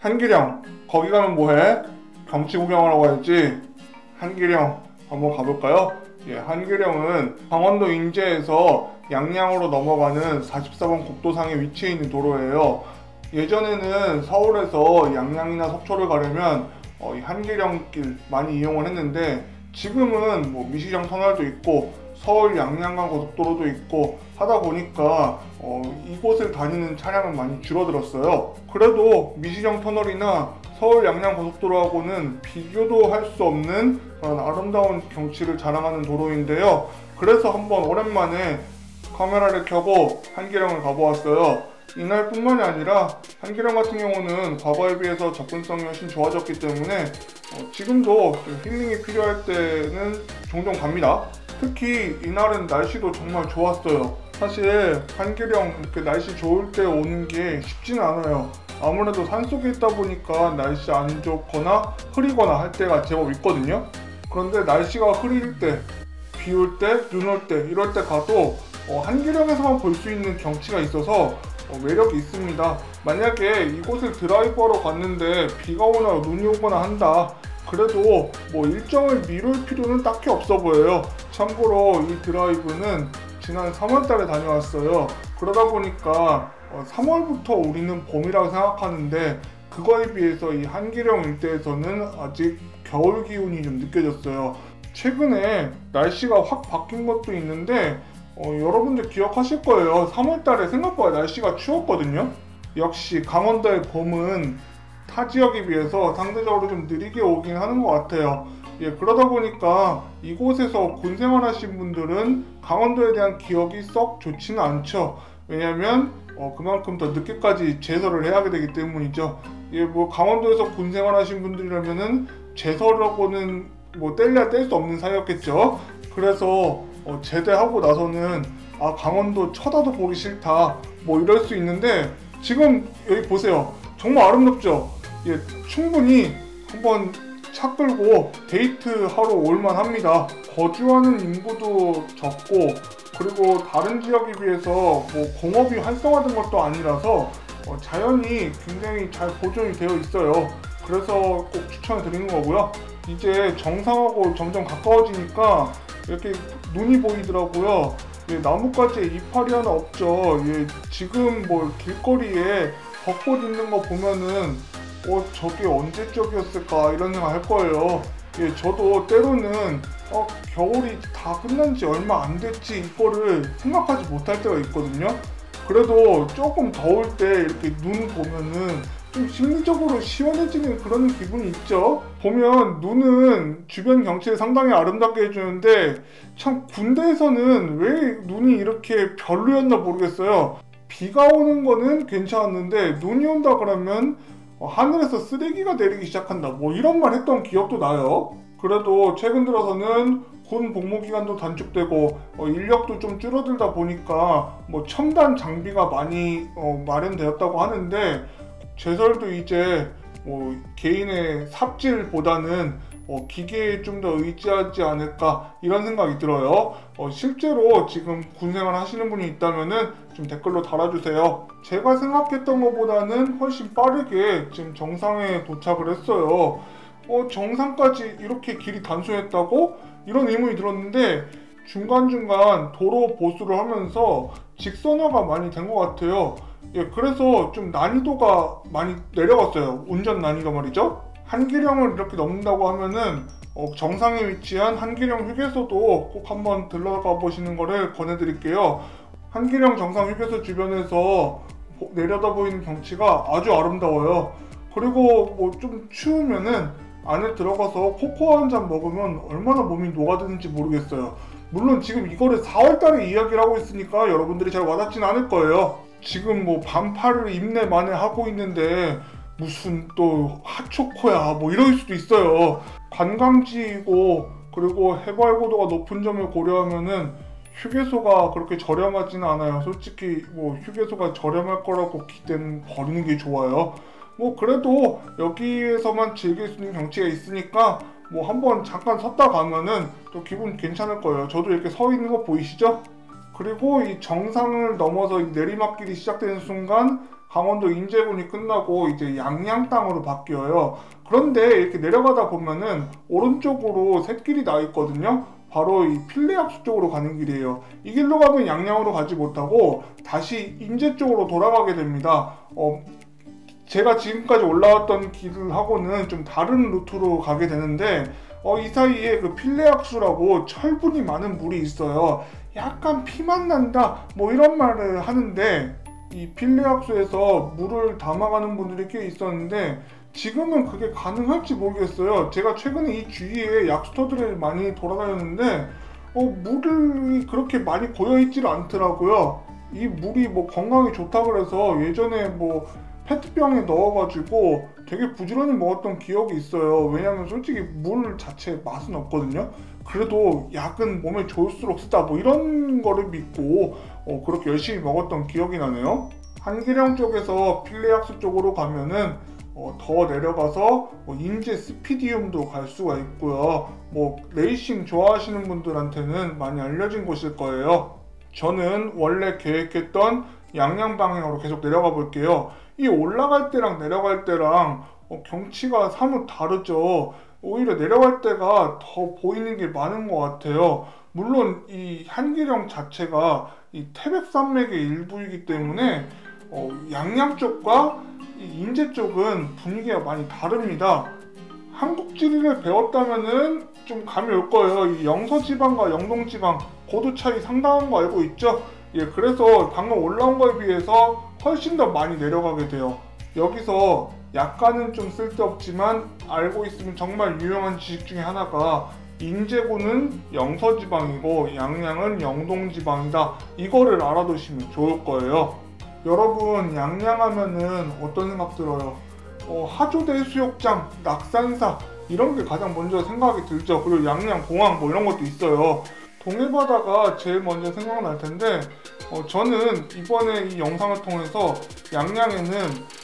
한기령, 거기 가면 뭐해? 경치 구경하러 가야지. 한기령 한번 가볼까요? 예, 한기령은 강원도 인제에서 양양으로 넘어가는 44번 국도상에 위치해 있는 도로예요. 예전에는 서울에서 양양이나 속초를 가려면 이 한기령길 많이 이용을 했는데, 지금은 뭐 미시령 터널도 있고 서울 양양간 고속도로도 있고 하다 보니까 이곳을 다니는 차량은 많이 줄어들었어요. 그래도 미시령 터널이나 서울 양양 고속도로하고는 비교도 할 수 없는 그런 아름다운 경치를 자랑하는 도로인데요. 그래서 한번 오랜만에 카메라를 켜고 한기령을 가보았어요. 이날뿐만이 아니라 한기령 같은 경우는 과거에 비해서 접근성이 훨씬 좋아졌기 때문에 지금도 힐링이 필요할 때는 종종 갑니다. 특히 이날은 날씨도 정말 좋았어요. 사실 한기령 이렇게 날씨 좋을 때 오는 게 쉽지는 않아요. 아무래도 산속에 있다 보니까 날씨 안 좋거나 흐리거나 할 때가 제법 있거든요. 그런데 날씨가 흐릴 때, 비 올 때, 눈 올 때 이럴 때 가도 한기령에서만 볼 수 있는 경치가 있어서 매력이 있습니다. 만약에 이곳을 드라이브하러 갔는데 비가 오나 눈이 오거나 한다, 그래도 뭐 일정을 미룰 필요는 딱히 없어 보여요. 참고로 이 드라이브는 지난 3월달에 다녀왔어요. 그러다 보니까 3월부터 우리는 봄이라고 생각하는데, 그거에 비해서 이 한기령 일대에서는 아직 겨울 기운이 좀 느껴졌어요. 최근에 날씨가 확 바뀐 것도 있는데 여러분들 기억하실 거예요. 3월달에 생각보다 날씨가 추웠거든요. 역시 강원도의 봄은 타 지역에 비해서 상대적으로 좀 느리게 오긴 하는 것 같아요. 예, 그러다 보니까 이곳에서 군 생활하신 분들은 강원도에 대한 기억이 썩 좋지는 않죠. 왜냐면 그만큼 더 늦게까지 제설을 해야 하게 되기 때문이죠. 예, 뭐 강원도에서 군 생활하신 분들이라면은 제설하고는 뭐 뗄래야 뗄 수 없는 사이였겠죠. 그래서 제대하고 나서는 강원도 쳐다도 보기 싫다 뭐 이럴 수 있는데, 지금 여기 보세요. 정말 아름답죠. 예, 충분히 한번 차 끌고 데이트하러 올만 합니다. 거주하는 인구도 적고, 그리고 다른 지역에 비해서 뭐 공업이 활성화된 것도 아니라서 자연이 굉장히 잘 보존이 되어 있어요. 그래서 꼭 추천을 드리는 거고요. 이제 정상하고 점점 가까워지니까 이렇게 눈이 보이더라고요. 예, 나뭇가지에 이파리 하나 없죠. 예, 지금 뭐 길거리에 벚꽃 있는 거 보면은 저게 언제적이었을까 이런 생각 할 거예요. 예, 저도 때로는 겨울이 다 끝난 지 얼마 안 됐지 이거를 생각하지 못할 때가 있거든요. 그래도 조금 더울 때 이렇게 눈 보면은 좀 심리적으로 시원해지는 그런 기분이 있죠. 보면 눈은 주변 경치를 상당히 아름답게 해주는데, 참 군대에서는 왜 눈이 이렇게 별로였나 모르겠어요. 비가 오는 거는 괜찮았는데 눈이 온다 그러면 하늘에서 쓰레기가 내리기 시작한다 뭐 이런 말 했던 기억도 나요. 그래도 최근 들어서는 군 복무 기간도 단축되고 인력도 좀 줄어들다 보니까 뭐 첨단 장비가 많이 마련되었다고 하는데, 제설도 이제 뭐 개인의 삽질보다는 기계에 좀 더 의지하지 않을까 이런 생각이 들어요. 실제로 지금 군생활 하시는 분이 있다면은 좀 댓글로 달아주세요. 제가 생각했던 것보다는 훨씬 빠르게 지금 정상에 도착을 했어요. 정상까지 이렇게 길이 단순했다고? 이런 의문이 들었는데, 중간중간 도로 보수를 하면서 직선화가 많이 된 것 같아요. 예, 그래서 좀 난이도가 많이 내려갔어요. 운전 난이도 말이죠. 한기령을 이렇게 넘는다고 하면은 정상에 위치한 한기령 휴게소도 꼭 한번 들러가 보시는 거를 권해드릴게요. 한기령 정상 휴게소 주변에서 내려다 보이는 경치가 아주 아름다워요. 그리고 뭐 좀 추우면은 안에 들어가서 코코아 한 잔 먹으면 얼마나 몸이 녹아드는지 모르겠어요. 물론 지금 이거를 4월달에 이야기를 하고 있으니까 여러분들이 잘 와닿진 않을 거예요. 지금 뭐 반팔을 입내 만에 하고 있는데 무슨 또 핫초코야 뭐 이럴 수도 있어요. 관광지이고 그리고 해발 고도가 높은 점을 고려하면은 휴게소가 그렇게 저렴하지는 않아요. 솔직히 뭐 휴게소가 저렴할 거라고 기대는 버리는 게 좋아요. 뭐 그래도 여기에서만 즐길 수 있는 경치가 있으니까 뭐 한번 잠깐 섰다 가면은 또 기분 괜찮을 거예요. 저도 이렇게 서 있는 거 보이시죠? 그리고 이 정상을 넘어서 이 내리막길이 시작되는 순간 강원도 인제군이 끝나고 이제 양양 땅으로 바뀌어요. 그런데 이렇게 내려가다 보면은 오른쪽으로 샛길이 나 있거든요. 바로 이 필레악수 쪽으로 가는 길이에요. 이 길로 가면 양양으로 가지 못하고 다시 인제 쪽으로 돌아가게 됩니다. 제가 지금까지 올라왔던 길하고는 좀 다른 루트로 가게 되는데 이 사이에 그 필레악수라고 철분이 많은 물이 있어요. 약간 피만 난다 뭐 이런 말을 하는데 이 필레악수에서 물을 담아가는 분들이 꽤 있었는데 지금은 그게 가능할지 모르겠어요. 제가 최근에 이 주위에 약수터들을 많이 돌아다녔는데 물이 그렇게 많이 고여있지를 않더라고요. 이 물이 뭐 건강에 좋다 그래서 예전에 뭐 페트병에 넣어가지고 되게 부지런히 먹었던 기억이 있어요. 왜냐면 솔직히 물 자체 맛은 없거든요. 그래도 약은 몸에 좋을수록 쓰다 뭐 이런 거를 믿고 그렇게 열심히 먹었던 기억이 나네요. 한기령 쪽에서 필레악수 쪽으로 가면은 더 내려가서 인제 스피디움도 갈 수가 있고요. 뭐 레이싱 좋아하시는 분들한테는 많이 알려진 곳일 거예요. 저는 원래 계획했던 양양 방향으로 계속 내려가 볼게요. 이 올라갈 때랑 내려갈 때랑 경치가 사뭇 다르죠. 오히려 내려갈 때가 더 보이는 게 많은 것 같아요. 물론 이 한기령 자체가 이 태백산맥의 일부이기 때문에 양양 쪽과 이 인제 쪽은 분위기가 많이 다릅니다. 한국 지리를 배웠다면은 좀 감이 올 거예요. 이 영서지방과 영동지방 고도 차이 상당한 거 알고 있죠? 예, 그래서 방금 올라온 거에 비해서 훨씬 더 많이 내려가게 돼요. 여기서 약간은 좀 쓸데없지만 알고 있으면 정말 유용한 지식 중에 하나가 인제군은 영서지방이고 양양은 영동지방이다. 이거를 알아두시면 좋을 거예요. 여러분 양양하면은 어떤 생각 들어요? 하조대 해수욕장, 낙산사 이런 게 가장 먼저 생각이 들죠. 그리고 양양공항 뭐 이런 것도 있어요. 동해바다가 제일 먼저 생각날 텐데 저는 이번에 이 영상을 통해서 양양에는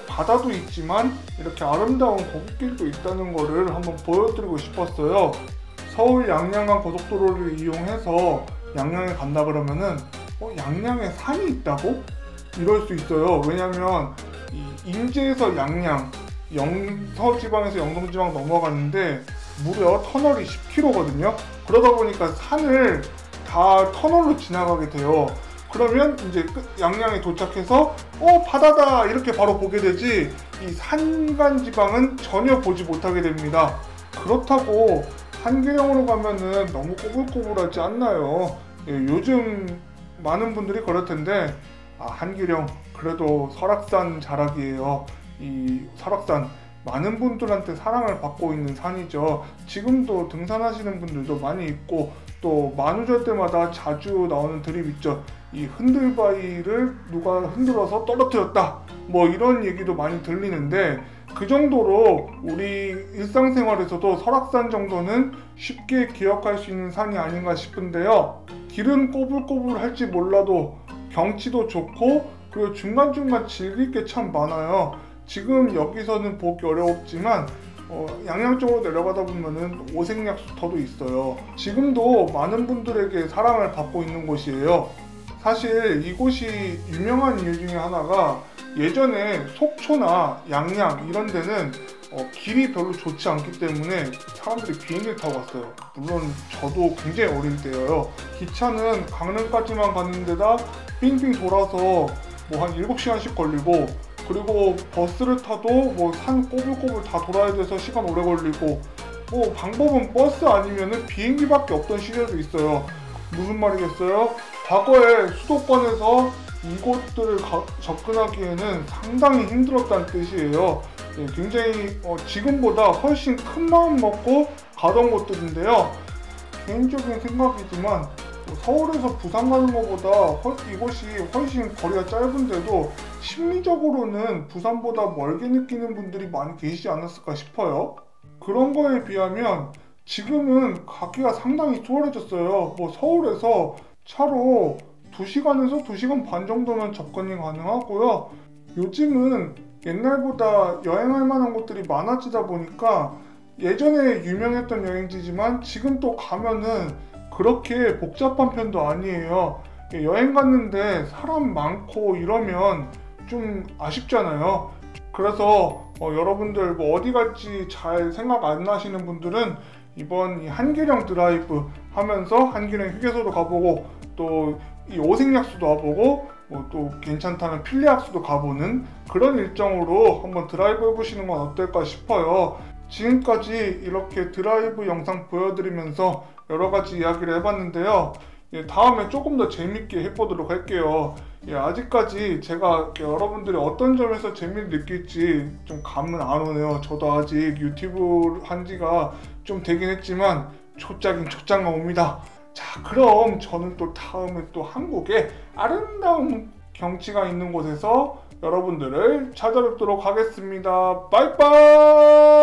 바다도 있지만 이렇게 아름다운 거북길도 있다는 거를 한번 보여드리고 싶었어요. 서울 양양간 고속도로를 이용해서 양양에 간다 그러면은 양양에 산이 있다고? 이럴 수 있어요. 왜냐면 이 인제에서 양양, 영서지방에서 영동지방 넘어가는데 무려 터널이 10km거든요. 그러다 보니까 산을 다 터널로 지나가게 돼요. 그러면 이제 양양에 도착해서 바다다 이렇게 바로 보게 되지 이 산간 지방은 전혀 보지 못하게 됩니다. 그렇다고 한기령으로 가면은 너무 꼬불꼬불하지 않나요? 예, 요즘 많은 분들이 그럴 텐데 한기령 그래도 설악산 자락이에요. 이 설악산 많은 분들한테 사랑을 받고 있는 산이죠. 지금도 등산하시는 분들도 많이 있고 또 만우절 때마다 자주 나오는 드립 있죠. 이 흔들바위를 누가 흔들어서 떨어뜨렸다 뭐 이런 얘기도 많이 들리는데 그 정도로 우리 일상생활에서도 설악산 정도는 쉽게 기억할 수 있는 산이 아닌가 싶은데요. 길은 꼬불꼬불할지 몰라도 경치도 좋고 그리고 중간중간 즐길 게 참 많아요. 지금 여기서는 보기 어렵지만 양양 쪽으로 내려가다 보면은 오색약수터도 있어요. 지금도 많은 분들에게 사랑을 받고 있는 곳이에요. 사실 이곳이 유명한 이유 중에 하나가 예전에 속초나 양양 이런 데는 길이 별로 좋지 않기 때문에 사람들이 비행기를 타고 갔어요. 물론 저도 굉장히 어릴 때여요. 기차는 강릉까지만 가는 데다 빙빙 돌아서 뭐 한 7시간씩 걸리고 그리고 버스를 타도 뭐 산 꼬불꼬불 다 돌아야 돼서 시간 오래 걸리고 뭐 방법은 버스 아니면은 비행기밖에 없던 시절도 있어요. 무슨 말이겠어요? 과거에 수도권에서 이곳들을 접근하기에는 상당히 힘들었다는 뜻이에요. 예, 굉장히 지금보다 훨씬 큰 마음 먹고 가던 곳들인데요. 개인적인 생각이지만 서울에서 부산 가는 것보다 이곳이 훨씬 거리가 짧은데도 심리적으로는 부산보다 멀게 느끼는 분들이 많이 계시지 않았을까 싶어요. 그런 거에 비하면 지금은 가기가 상당히 수월해졌어요. 뭐 서울에서 차로 2시간에서 2시간 반 정도면 접근이 가능하고요. 요즘은 옛날보다 여행할 만한 곳들이 많아지다 보니까 예전에 유명했던 여행지지만 지금 또 가면은 그렇게 복잡한 편도 아니에요. 여행 갔는데 사람 많고 이러면 좀 아쉽잖아요. 그래서 여러분들 뭐 어디 갈지 잘 생각 안 나시는 분들은 이번 이 한길형 드라이브 하면서 한길형 휴게소도 가보고 또 이 오색약수도 와보고 뭐 또 괜찮다는 필리악수도 가보는 그런 일정으로 한번 드라이브 해보시는 건 어떨까 싶어요. 지금까지 이렇게 드라이브 영상 보여드리면서 여러 가지 이야기를 해봤는데요. 다음에 조금 더 재밌게 해보도록 할게요. 아직까지 제가 여러분들이 어떤 점에서 재미를 느낄지 좀 감은 안 오네요. 저도 아직 유튜브 한 지가 좀 되긴 했지만 초짜긴 초짜가 옵니다. 자, 그럼 저는 또 다음에 또 한국의 아름다운 경치가 있는 곳에서 여러분들을 찾아뵙도록 하겠습니다. 빠이빠이.